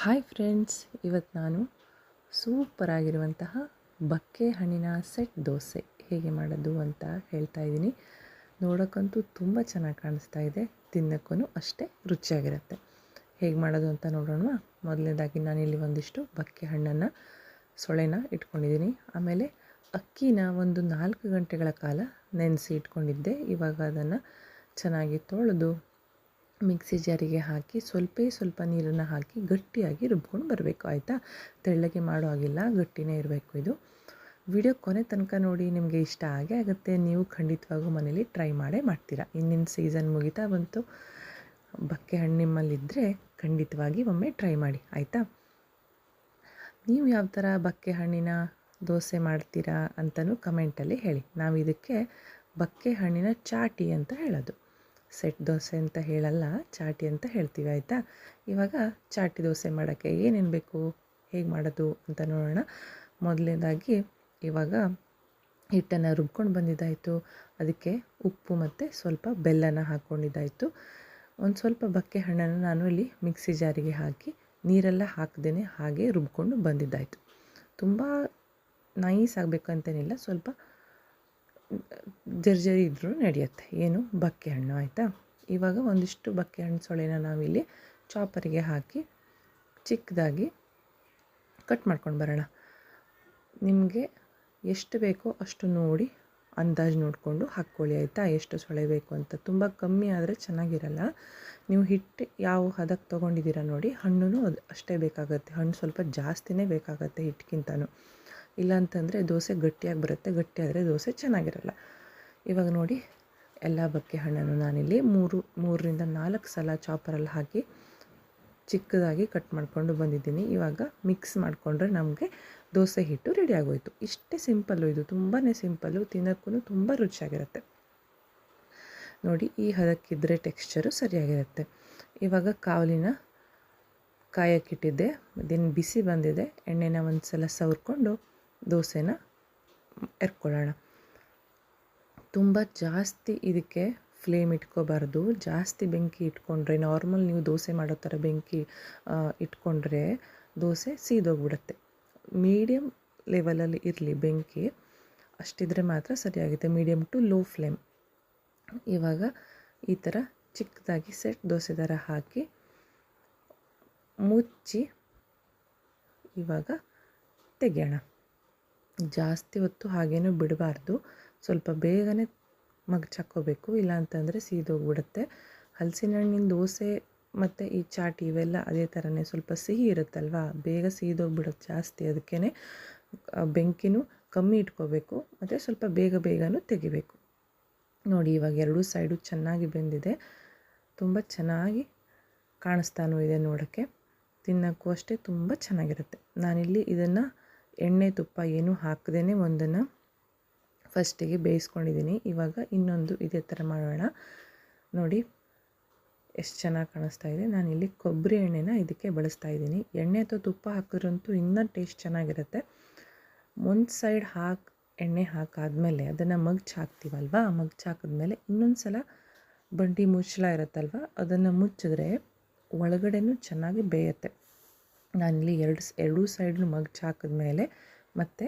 Hi friends, ಇವತ್ತು ನಾನು super ಆಗಿರುವಂತಹ ಬಕ್ಕೆ ಹಣ್ಣಿನ ಸೆಟ್ ದೋಸೆ ಹೇಗೆ ಮಾಡೋದು ಅಂತ ಹೇಳ್ತಾ ಇದ್ದೀನಿ. ನೋಡೋಕ್ಕಂತೂ ತುಂಬ ಚೆನ್ನಾಗಿ ಕಾಣಿಸ್ತಾ ಇದೆ, ತಿನ್ನೋಕ್ಕೂ ಅಷ್ಟೇ ರುಚಿಯಾಗಿರುತ್ತೆ. ಹೇಗೆ ಮಾಡೋದು ಅಂತ ನೋಡೋಣ. ಮೊದಲನೇದಾಗಿ ನಾನಿಲ್ಲಿ ಒಂದಿಷ್ಟು ಬಕ್ಕೆ ಹಣ್ಣನ್ನು ಸೊಳೆನ ಇಟ್ಕೊಂಡಿದ್ದೀನಿ. ಆಮೇಲೆ ಅಕ್ಕಿನ ಒಂದು 4 ಗಂಟೆಗಳ ಕಾಲ ನೆನೆಸಿ ಇಟ್ಕೊಂಡಿದ್ದೆ. ಇವಾಗ ಅದನ್ನು ಚೆನ್ನಾಗಿ ತೊಳೆದು ಮಿಕ್ಸಿ ಜಾರಿಗೆ ಹಾಕಿ ಸ್ವಲ್ಪ ನೀರನ್ನು ಹಾಕಿ ಗಟ್ಟಿಯಾಗಿ ರುಬ್ಕೊಂಡು ಬರಬೇಕು. ಆಯಿತಾ? ತೆಳ್ಳಗೆ ಮಾಡೋ ಹಾಗಿಲ್ಲ, ಗಟ್ಟಿನೇ ಇರಬೇಕು. ಇದು ವಿಡಿಯೋ ಕೊನೆ ತನಕ ನೋಡಿ, ನಿಮಗೆ ಇಷ್ಟ ಆಗೇ ಆಗುತ್ತೆ. ನೀವು ಖಂಡಿತವಾಗೂ ಮನೇಲಿ ಟ್ರೈ ಮಾಡೇ ಮಾಡ್ತೀರಾ. ಇನ್ನಿನ ಸೀಸನ್ ಮುಗಿತಾ ಬಂತು. ಬಕ್ಕೆ ಹಣ್ಣು ನಿಮ್ಮಲ್ಲಿದ್ದರೆ ಖಂಡಿತವಾಗಿ ಒಮ್ಮೆ ಟ್ರೈ ಮಾಡಿ. ಆಯಿತಾ? ನೀವು ಯಾವ ಥರ ಬಕ್ಕೆ ಹಣ್ಣಿನ ದೋಸೆ ಮಾಡ್ತೀರಾ ಅಂತಲೂ ಕಮೆಂಟಲ್ಲಿ ಹೇಳಿ. ನಾವು ಇದಕ್ಕೆ ಬಕ್ಕೆ ಹಣ್ಣಿನ ಚಾಟಿ ಅಂತ ಹೇಳೋದು. ಸೆಟ್ ದೋಸೆ ಅಂತ ಹೇಳಲ್ಲ, ಚಾಟಿ ಅಂತ ಹೇಳ್ತೀವಿ. ಆಯಿತಾ? ಇವಾಗ ಚಾಟಿ ದೋಸೆ ಮಾಡೋಕ್ಕೆ ಏನೇನು ಬೇಕು, ಹೇಗೆ ಮಾಡೋದು ಅಂತ ನೋಡೋಣ. ಮೊದಲನೇದಾಗಿ ಇವಾಗ ಹಿಟ್ಟನ್ನು ರುಬ್ಕೊಂಡು ಬಂದಿದ್ದಾಯಿತು. ಅದಕ್ಕೆ ಉಪ್ಪು ಮತ್ತು ಸ್ವಲ್ಪ ಬೆಲ್ಲನ ಹಾಕ್ಕೊಂಡಿದ್ದಾಯಿತು. ಒಂದು ಸ್ವಲ್ಪ ಬಕ್ಕೆ ಹಣ್ಣನ್ನು ನಾನು ಇಲ್ಲಿ ಮಿಕ್ಸಿ ಜಾರಿಗೆ ಹಾಕಿ ನೀರೆಲ್ಲ ಹಾಕ್ದೇ ಹಾಗೆ ರುಬ್ಕೊಂಡು ಬಂದಿದ್ದಾಯಿತು. ತುಂಬ ನೈಸ್ ಆಗಬೇಕಂತೇನಿಲ್ಲ, ಸ್ವಲ್ಪ ಜರ್ಜರಿ ಇದ್ರೂ ನಡೆಯುತ್ತೆ. ಏನು ಬಕ್ಕೆ ಹಣ್ಣು. ಆಯಿತಾ? ಇವಾಗ ಒಂದಿಷ್ಟು ಬಕ್ಕೆ ಹಣ್ಣು ಸೊಳೆನ ನಾವಿಲ್ಲಿ ಚಾಪರಿಗೆ ಹಾಕಿ ಚಿಕ್ಕದಾಗಿ ಕಟ್ ಮಾಡ್ಕೊಂಡು ಬರೋಣ. ನಿಮಗೆ ಎಷ್ಟು ಬೇಕೋ ಅಷ್ಟು ನೋಡಿ ಅಂದಾಜು ನೋಡಿಕೊಂಡು ಹಾಕ್ಕೊಳ್ಳಿ. ಆಯಿತಾ? ಎಷ್ಟು ಸೊಳೆ ಬೇಕು ಅಂತ. ತುಂಬ ಕಮ್ಮಿ ಆದರೆ ಚೆನ್ನಾಗಿರಲ್ಲ. ನೀವು ಹಿಟ್ಟು ಯಾವ ಹದಕ್ಕೆ ತೊಗೊಂಡಿದ್ದೀರ ನೋಡಿ, ಹಣ್ಣು ಅದು ಅಷ್ಟೇ ಬೇಕಾಗುತ್ತೆ. ಹಣ್ಣು ಸ್ವಲ್ಪ ಜಾಸ್ತಿನೇ ಬೇಕಾಗುತ್ತೆ ಹಿಟ್ಟಿಗಿಂತನೂ. ಇಲ್ಲಾಂತಂದರೆ ದೋಸೆ ಗಟ್ಟಿಯಾಗಿ ಬರುತ್ತೆ, ಗಟ್ಟಿಯಾದರೆ ದೋಸೆ ಚೆನ್ನಾಗಿರಲ್ಲ. ಇವಾಗ ನೋಡಿ, ಎಲ್ಲ ಬಕ್ಕೆ ಹಣ್ಣನ್ನು ನಾನಿಲ್ಲಿ 3ರಿಂದ 4 ಸಲ ಚಾಪರಲ್ಲಿ ಹಾಕಿ ಚಿಕ್ಕದಾಗಿ ಕಟ್ ಮಾಡಿಕೊಂಡು ಬಂದಿದ್ದೀನಿ. ಇವಾಗ ಮಿಕ್ಸ್ ಮಾಡಿಕೊಂಡ್ರೆ ನಮಗೆ ದೋಸೆ ಹಿಟ್ಟು ರೆಡಿ ಆಗೋಯಿತು. ಇಷ್ಟೇ ಸಿಂಪಲ್ಲು, ಇದು ತುಂಬಾ ಸಿಂಪಲ್ಲು, ತಿನ್ನೋಕ್ಕೂ ತುಂಬ ರುಚಿಯಾಗಿರುತ್ತೆ. ನೋಡಿ, ಈ ಹದಕ್ಕಿದ್ರೆ ಟೆಕ್ಸ್ಚರು ಸರಿಯಾಗಿರುತ್ತೆ. ಇವಾಗ ಕಾವಲಿನ ಕಾಯಕ್ಕಿಟ್ಟಿದ್ದೆ, ಇದನ್ನು ಬಿಸಿ ಬಂದಿದೆ. ಎಣ್ಣೆನ ಒಂದು ಸಲ ಸವರ್ಕೊಂಡು ದೋಸೆನ ಎರ್ಕೊಳ್ಳೋಣ. ತುಂಬ ಜಾಸ್ತಿ ಇದಕ್ಕೆ ಫ್ಲೇಮ್ ಇಟ್ಕೋಬಾರ್ದು. ಜಾಸ್ತಿ ಬೆಂಕಿ ಇಟ್ಕೊಂಡ್ರೆ, ನಾರ್ಮಲ್ ನೀವು ದೋಸೆ ಮಾಡೋ ಥರ ಬೆಂಕಿ ಇಟ್ಕೊಂಡ್ರೆ ದೋಸೆ ಸೀದೋಗ್ಬಿಡುತ್ತೆ. ಮೀಡಿಯಮ್ ಲೆವೆಲಲ್ಲಿ ಇರಲಿ ಬೆಂಕಿ, ಅಷ್ಟಿದ್ರೆ ಮಾತ್ರ ಸರಿಯಾಗುತ್ತೆ. Medium to low flame. ಇವಾಗ ಈ ಥರ ಚಿಕ್ಕದಾಗಿ ಸೆಟ್ ದೋಸೆ ಥರ ಹಾಕಿ ಮುಚ್ಚಿ ಇವಾಗ ತೆಗೆಯೋಣ. ಜಾಸ್ತಿ ಹೊತ್ತು ಹಾಗೇನೂ ಬಿಡಬಾರ್ದು, ಸ್ವಲ್ಪ ಬೇಗನೆ ಮಗ್ಚಾಕೋಬೇಕು, ಇಲ್ಲಾಂತಂದರೆ ಸೀದೋಗ್ಬಿಡುತ್ತೆ. ಹಲಸಿನ ಹಣ್ಣಿನ ದೋಸೆ ಮತ್ತು ಈ ಚಾಟಿ ಇವೆಲ್ಲ ಅದೇ ಥರನೇ, ಸ್ವಲ್ಪ ಸಿಹಿ ಇರುತ್ತಲ್ವ, ಬೇಗ ಸೀದೋಗ್ಬಿಡುತ್ತೆ ಜಾಸ್ತಿ. ಅದಕ್ಕೇ ಬೆಂಕಿನೂ ಕಮ್ಮಿ ಇಟ್ಕೋಬೇಕು ಮತ್ತು ಸ್ವಲ್ಪ ಬೇಗನೂ ತೆಗಿಬೇಕು. ನೋಡಿ, ಇವಾಗ ಎರಡೂ ಸೈಡು ಚೆನ್ನಾಗಿ ಬೆಂದಿದೆ. ತುಂಬ ಚೆನ್ನಾಗಿ ಕಾಣಿಸ್ತಾನೂ ಇದೆ ನೋಡೋಕ್ಕೆ. ತಿನ್ನೋಕ್ಕೂ ಅಷ್ಟೇ ತುಂಬ ಚೆನ್ನಾಗಿರುತ್ತೆ. ನಾನಿಲ್ಲಿ ಇದನ್ನು ಎಣ್ಣೆ ತುಪ್ಪ ಏನೂ ಹಾಕದೇ ಒಂದನ್ನು ಫಸ್ಟಿಗೆ ಬೇಯಿಸ್ಕೊಂಡಿದ್ದೀನಿ. ಇವಾಗ ಇನ್ನೊಂದು ಇದೇ ಥರ ಮಾಡೋಣ. ನೋಡಿ ಎಷ್ಟು ಚೆನ್ನಾಗಿ ಕಾಣಿಸ್ತಾ ಇದೆ. ನಾನಿಲ್ಲಿ ಕೊಬ್ಬರಿ ಎಣ್ಣೆನ ಇದಕ್ಕೆ ಬಳಸ್ತಾ ಇದ್ದೀನಿ. ಎಣ್ಣೆ ಅಥವಾ ತುಪ್ಪ ಹಾಕಿದ್ರಂತೂ ಇನ್ನೂ ಟೇಸ್ಟ್ ಚೆನ್ನಾಗಿರುತ್ತೆ. ಒಂದು ಸೈಡ್ ಎಣ್ಣೆ ಹಾಕಾದ್ಮೇಲೆ ಅದನ್ನು ಹಾಕ್ತೀವಲ್ವ, ಹಾಕಿದ್ಮೇಲೆ ಇನ್ನೊಂದು ಸಲ ಬಂಡಿ ಮುಚ್ಚಳ ಇರುತ್ತಲ್ವ, ಅದನ್ನು ಮುಚ್ಚಿದ್ರೆ ಒಳಗಡೆನೂ ಚೆನ್ನಾಗಿ ಬೇಯುತ್ತೆ. ನಾನಿಲ್ಲಿ ಎರಡೂ ಸೈಡ್ನು ಹಾಕಿದ್ಮೇಲೆ ಮತ್ತೆ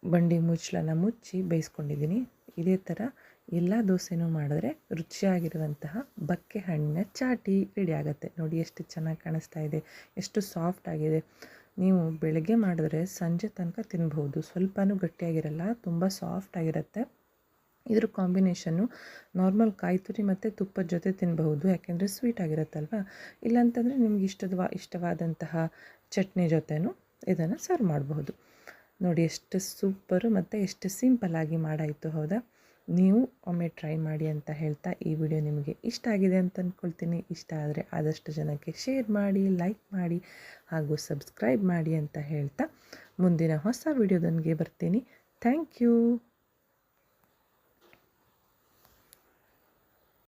ಬಂಡಿ ಮುಚ್ಚಳನ ಮುಚ್ಚಿ ಬೇಯಿಸ್ಕೊಂಡಿದ್ದೀನಿ. ಇದೇ ಥರ ಎಲ್ಲ ದೋಸೆನೂ ಮಾಡಿದ್ರೆ ರುಚಿಯಾಗಿರುವಂತಹ ಬಕ್ಕೆ ಹಣ್ಣಿನ ಚಾಟಿ ರೆಡಿ ಆಗುತ್ತೆ. ನೋಡಿ ಎಷ್ಟು ಚೆನ್ನಾಗಿ ಕಾಣಿಸ್ತಾ ಇದೆ, ಎಷ್ಟು ಸಾಫ್ಟ್ ಆಗಿದೆ. ನೀವು ಬೆಳಗ್ಗೆ ಮಾಡಿದ್ರೆ ಸಂಜೆ ತನಕ ತಿನ್ಬಹುದು. ಸ್ವಲ್ಪನೂ ಗಟ್ಟಿಯಾಗಿರಲ್ಲ, ತುಂಬ ಸಾಫ್ಟ್ ಆಗಿರುತ್ತೆ. ಇದ್ರ ಕಾಂಬಿನೇಷನ್ನು ನಾರ್ಮಲ್ ಕಾಯಿ ತುರಿ ಮತ್ತು ತುಪ್ಪದ ಜೊತೆ ತಿನ್ನಬಹುದು, ಯಾಕೆಂದರೆ ಸ್ವೀಟ್ ಆಗಿರುತ್ತಲ್ವ. ಇಲ್ಲಾಂತಂದರೆ ನಿಮ್ಗೆ ಇಷ್ಟವಾದಂತಹ ಚಟ್ನಿ ಜೊತೆನೂ ಇದನ್ನು ಸರ್ವ್ ಮಾಡಬಹುದು. ನೋಡಿ ಎಷ್ಟು ಸೂಪರು ಮತ್ತು ಎಷ್ಟು ಸಿಂಪಲ್ಲಾಗಿ ಮಾಡಾಯಿತು. ಹೌದಾ? ನೀವು ಒಮ್ಮೆ ಟ್ರೈ ಮಾಡಿ ಅಂತ ಹೇಳ್ತಾ, ಈ ವಿಡಿಯೋ ನಿಮಗೆ ಇಷ್ಟ ಆಗಿದೆ ಅಂತ ಅಂದ್ಕೊಳ್ತೀನಿ. ಇಷ್ಟ ಆದರೆ ಆದಷ್ಟು ಜನಕ್ಕೆ ಶೇರ್ ಮಾಡಿ, ಲೈಕ್ ಮಾಡಿ ಹಾಗೂ ಸಬ್ಸ್ಕ್ರೈಬ್ ಮಾಡಿ ಅಂತ ಹೇಳ್ತಾ ಮುಂದಿನ ಹೊಸ ವಿಡಿಯೋದೊಂದಿಗೆ ಬರ್ತೀನಿ. Thank you.